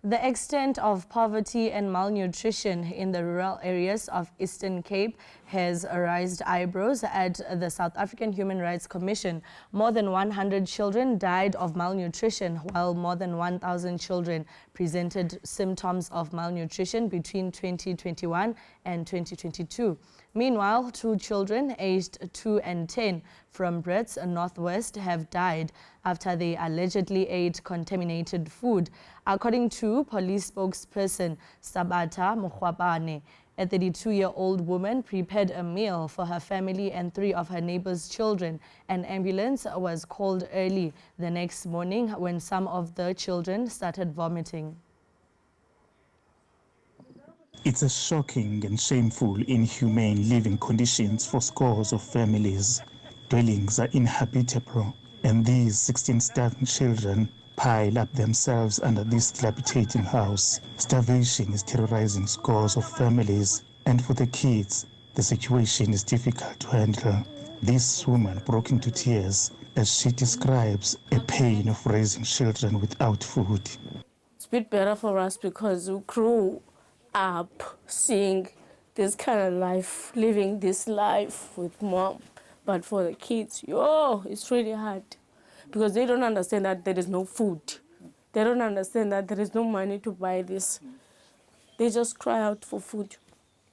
The extent of poverty and malnutrition in the rural areas of Eastern Cape has raised eyebrows at the South African Human Rights Commission. More than 100 children died of malnutrition, while more than 1,000 children presented symptoms of malnutrition between 2021 and 2022. Meanwhile, 2 children aged 2 and 10 from Brett's Northwest have died after they allegedly ate contaminated food. According to police spokesperson Sabata Mokgwapane, a 32-year-old woman prepared a meal for her family and 3 of her neighbors' children. An ambulance was called early the next morning when some of the children started vomiting. It's a shocking and shameful, inhumane living conditions for scores of families. Dwellings are inhabitable, and these 16 starving children pile up themselves under this dilapidating house. Starvation is terrorizing scores of families, and for the kids, the situation is difficult to handle. This woman broke into tears as she describes a pain of raising children without food. It's a bit better for us because we grew up seeing this kind of life, living this life with mom. But for the kids, it's really hard because they don't understand that there is no food. They don't understand that there is no money to buy this. They just cry out for food,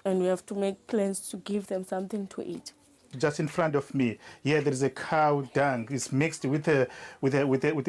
and we have to make plans to give them something to eat. Just in front of me, here there is a cow dung. It's mixed with the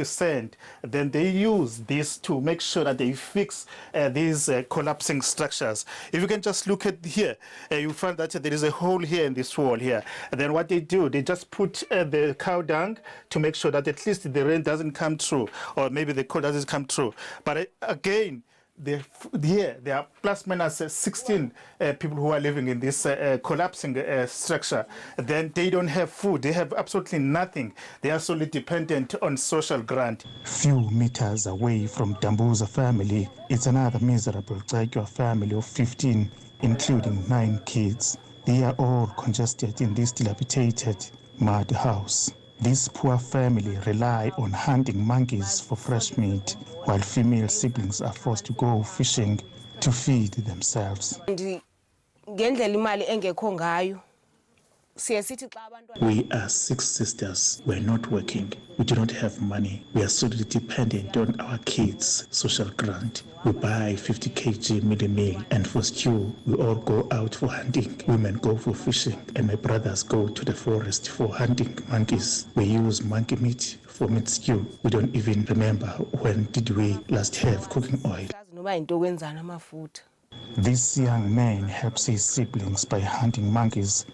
sand. Then they use this to make sure that they fix these collapsing structures. If you can just look at here, you find that there is a hole here in this wall here. And then what they do, they just put the cow dung to make sure that at least the rain doesn't come through, or maybe the cold doesn't come through. But again, here there are plus minus 16 people who are living in this collapsing structure. Then they don't have food. They have absolutely nothing. They are solely dependent on social grant. Few meters away from Dambuza family, it's another miserable Tshepo family of 15, including 9 kids. They are all congested in this dilapidated mud house. This poor family rely on hunting monkeys for fresh meat, while female siblings are forced to go fishing to feed themselves. We are 6 sisters. We're not working. We do not have money. We are solely dependent on our kids' social grant. We buy 50 kg meal, and for stew, we all go out for hunting. Women go for fishing, and my brothers go to the forest for hunting monkeys. We use monkey meat for meat stew. We don't even remember when did we last have cooking oil. This young man helps his siblings by hunting monkeys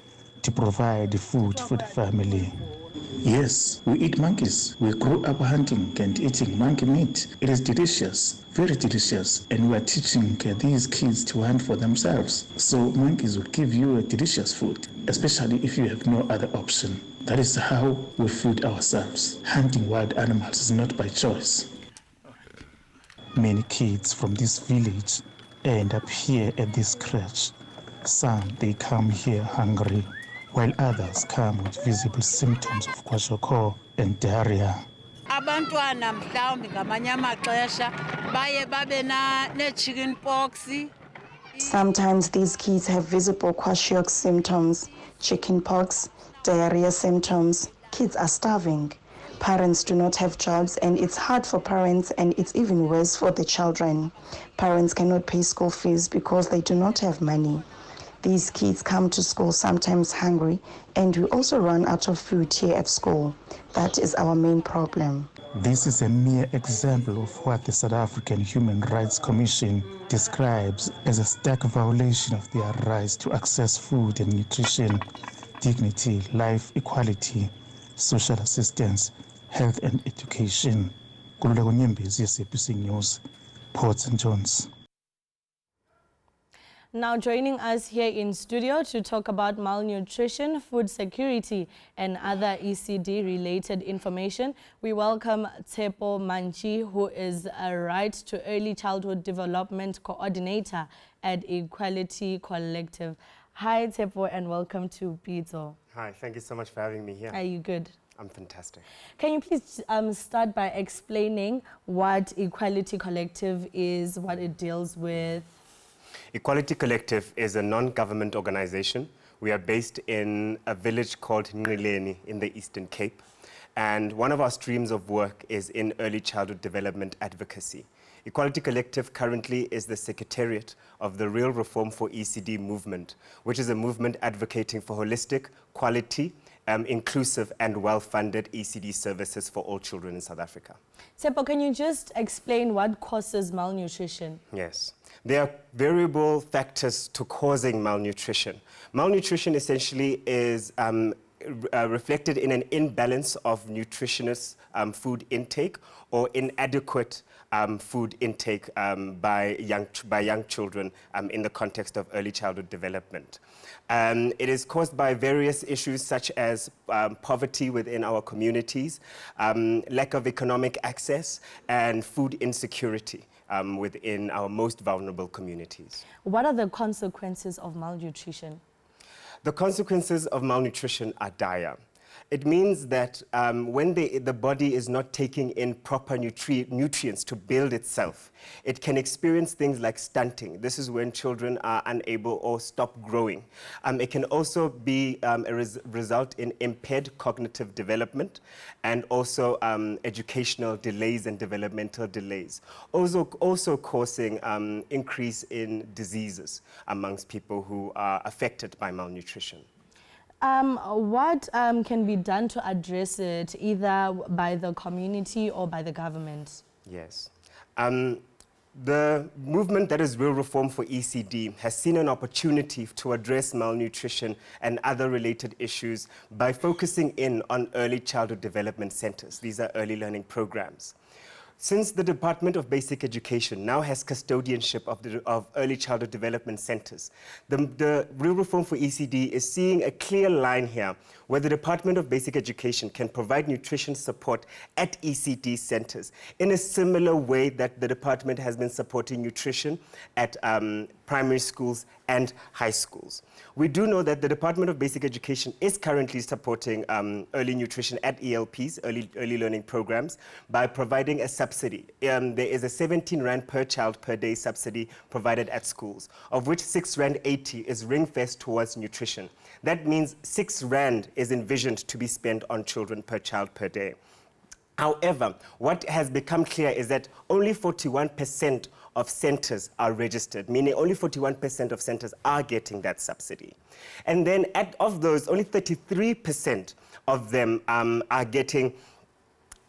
to provide food for the family. Yes, we eat monkeys. We grew up hunting and eating monkey meat. It is delicious, very delicious, and we are teaching these kids to hunt for themselves. So monkeys will give you a delicious food, especially if you have no other option. That is how we feed ourselves. Hunting wild animals is not by choice. Many kids from this village end up here at this crèche. Some, they come here hungry, while others come with visible symptoms of kwashiorkor and diarrhea. Abantwana mhlawumbi ngamanye amaxesha baye babe ne-chicken pox. Sometimes these kids have visible kwashiorkor symptoms, chicken pox, diarrhea symptoms. Kids are starving. Parents do not have jobs, and it's hard for parents, and it's even worse for the children. Parents cannot pay school fees because they do not have money. These kids come to school sometimes hungry, and we also run out of food here at school. That is our main problem. This is a mere example of what the South African Human Rights Commission describes as a stark violation of their rights to access food and nutrition, dignity, life equality, social assistance, health and education. Kululeko Nyembezi, SABC News, Port St. John's. Now joining us here in studio to talk about malnutrition, food security and other ECD-related information, we welcome Tshepo Mantje, who is a Right to Early Childhood Development Coordinator at Equality Collective. Hi Tshepo, and welcome to Pitso. Hi, thank you so much for having me here. Are you good? I'm fantastic. Can you please start by explaining what Equality Collective is, what it deals with? Equality Collective is a non-government organization. We are based in a village called Ngileni in the Eastern Cape. And one of our streams of work is in early childhood development advocacy. Equality Collective currently is the secretariat of the Real Reform for ECD movement, which is a movement advocating for holistic, quality, inclusive and well-funded ECD services for all children in South Africa. Tshepo, can you just explain what causes malnutrition? Yes. There are variable factors to causing malnutrition. Malnutrition essentially is reflected in an imbalance of nutritious food intake or inadequate food intake by young children in the context of early childhood development. It is caused by various issues such as poverty within our communities, lack of economic access, and food insecurity within our most vulnerable communities. What are the consequences of malnutrition? The consequences of malnutrition are dire. It means that when the body is not taking in proper nutrients to build itself, it can experience things like stunting. This is when children are unable or stop growing. It can also be result in impaired cognitive development and also educational delays and developmental delays. Also causing increase in diseases amongst people who are affected by malnutrition. What can be done to address it, either by the community or by the government? Yes. The movement that is Real Reform for ECD has seen an opportunity to address malnutrition and other related issues by focusing in on early childhood development centers. These are early learning programs. Since the Department of Basic Education now has custodianship of early childhood development centers, the Real Reform for ECD is seeing a clear line here where the Department of Basic Education can provide nutrition support at ECD centers in a similar way that the department has been supporting nutrition at primary schools and high schools. We do know that the Department of Basic Education is currently supporting early nutrition at ELPs, early learning programs, by providing a subsidy. There is a 17 Rand per child per day subsidy provided at schools, of which 6.80 Rand is ring-fenced towards nutrition. That means 6 Rand is envisioned to be spent on children per child per day. However, what has become clear is that only 41% of centers are registered, meaning only 41% of centers are getting that subsidy. And then of those, only 33% of them are getting,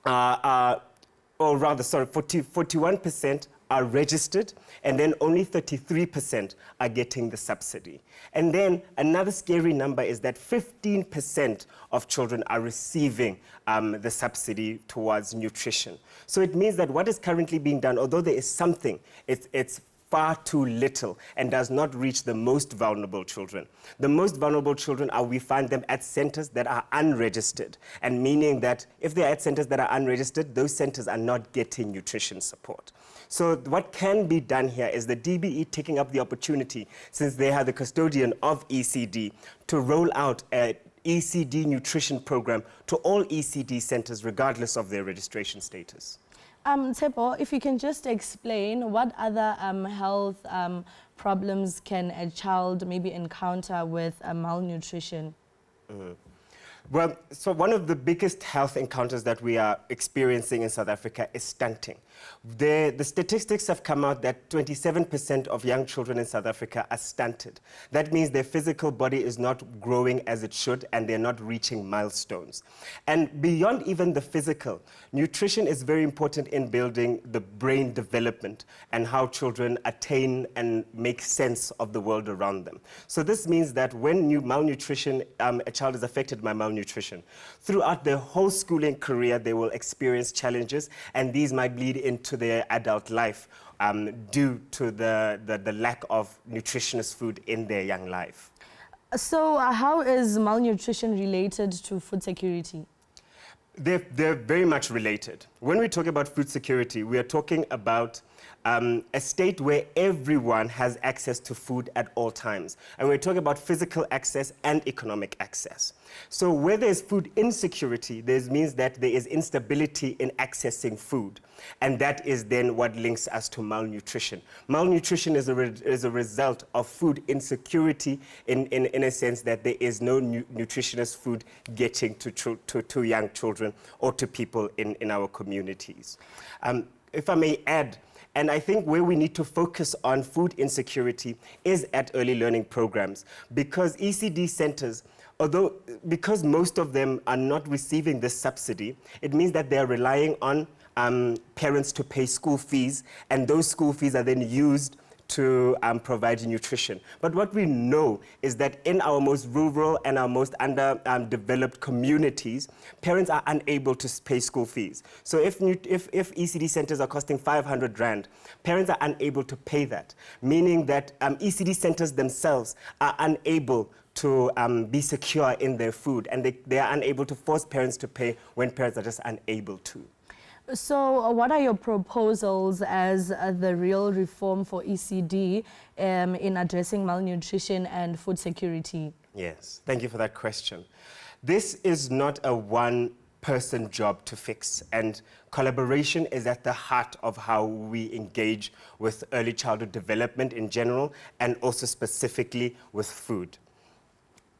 41% are registered, and then only 33% are getting the subsidy. And then another scary number is that 15% of children are receiving the subsidy towards nutrition. So it means that what is currently being done, although there is something, it's far too little and does not reach the most vulnerable children. The most vulnerable children we find them at centers that are unregistered, and meaning that if they're at centers that are unregistered, those centers are not getting nutrition support. So what can be done here is the DBE taking up the opportunity, since they are the custodian of ECD, to roll out an ECD nutrition program to all ECD centers regardless of their registration status. Tshepo, if you can just explain what other health problems can a child maybe encounter with malnutrition? Well, so one of the biggest health encounters that we are experiencing in South Africa is stunting. The statistics have come out that 27% of young children in South Africa are stunted. That means their physical body is not growing as it should, and they're not reaching milestones. And beyond even the physical, nutrition is very important in building the brain development and how children attain and make sense of the world around them. So this means that when malnutrition, a child is affected by malnutrition, throughout their whole schooling career, they will experience challenges, and these might bleed into their adult life due to the lack of nutritious food in their young life. So how is malnutrition related to food security? They're very much related. When we talk about food security, we are talking about a state where everyone has access to food at all times. And we're talking about physical access and economic access. So where there's food insecurity, this means that there is instability in accessing food. And that is then what links us to malnutrition. Malnutrition is a result of food insecurity in a sense that there is no nutritious food getting to young children or to people in our communities. If I may add, and I think where we need to focus on food insecurity is at early learning programs, because ECD centers, because most of them are not receiving this subsidy, it means that they're relying on parents to pay school fees, and those school fees are then used to provide nutrition. But what we know is that in our most rural and our most underdeveloped communities, parents are unable to pay school fees. So if ECD centers are costing 500 Rand, parents are unable to pay that, meaning that ECD centers themselves are unable to be secure in their food, and they are unable to force parents to pay when parents are just unable to. So what are your proposals as the real reform for ECD in addressing malnutrition and food security? Yes, thank you for that question. This is not a one-person job to fix, and collaboration is at the heart of how we engage with early childhood development in general, and also specifically with food.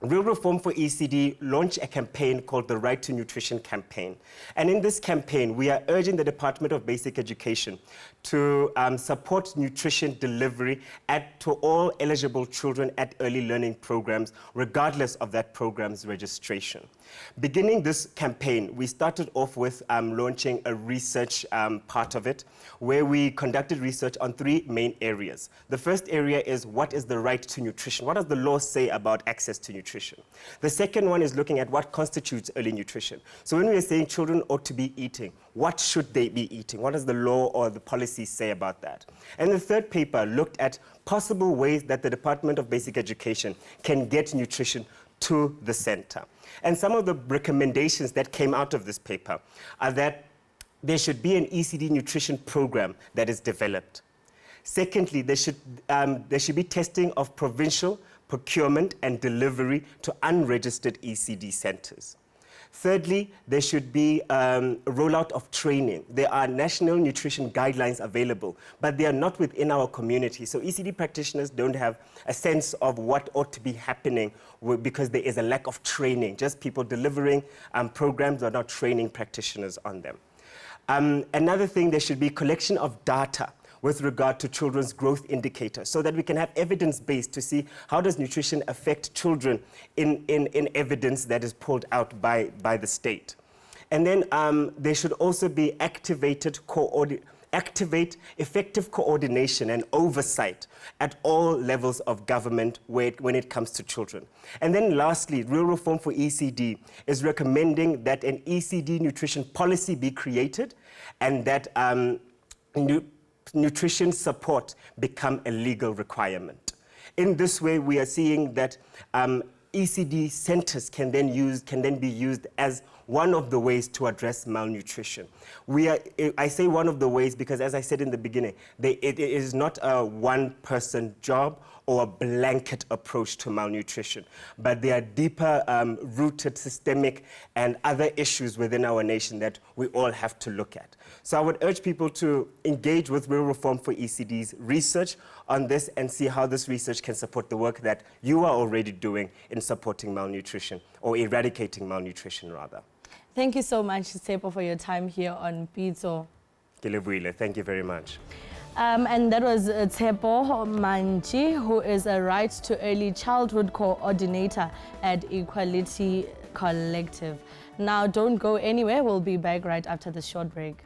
Real Reform for ECD launched a campaign called the Right to Nutrition campaign. And in this campaign, we are urging the Department of Basic Education to support nutrition delivery to all eligible children at early learning programs, regardless of that program's registration. Beginning this campaign, we started off with launching a research part of it, where we conducted research on 3 main areas. The first area is, what is the right to nutrition? What does the law say about access to nutrition? The second one is looking at what constitutes early nutrition. So when we are saying children ought to be eating, what should they be eating? What does the law or the policy say about that? And the third paper looked at possible ways that the Department of Basic Education can get nutrition to the center. And some of the recommendations that came out of this paper are that there should be an ECD nutrition program that is developed. Secondly, there should be testing of provincial procurement and delivery to unregistered ECD centers. Thirdly, there should be a rollout of training. There are national nutrition guidelines available, but they are not within our community. So ECD practitioners don't have a sense of what ought to be happening because there is a lack of training. Just people delivering programs are not training practitioners on them. Another thing, there should be collection of data with regard to children's growth indicators, so that we can have evidence-based to see how does nutrition affect children in evidence that is pulled out by the state. And then there should also be effective coordination and oversight at all levels of government when it comes to children. And then lastly, Real Reform for ECD is recommending that an ECD nutrition policy be created, and that nutrition support become a legal requirement. In this way, we are seeing that ECD centers can then be used as one of the ways to address malnutrition. I say one of the ways because, as I said in the beginning, it is not a one-person job or a blanket approach to malnutrition, but there are deeper rooted systemic and other issues within our nation that we all have to look at. So I would urge people to engage with Real Reform for ECD's research on this and see how this research can support the work that you are already doing in supporting malnutrition, or eradicating malnutrition rather. Thank you so much, Tshepo, for your time here on Pitso. Thank you very much. And that was Tshepo Mantje, who is a Right to Early Childhood Coordinator at Equality Collective. Now, don't go anywhere. We'll be back right after the short break.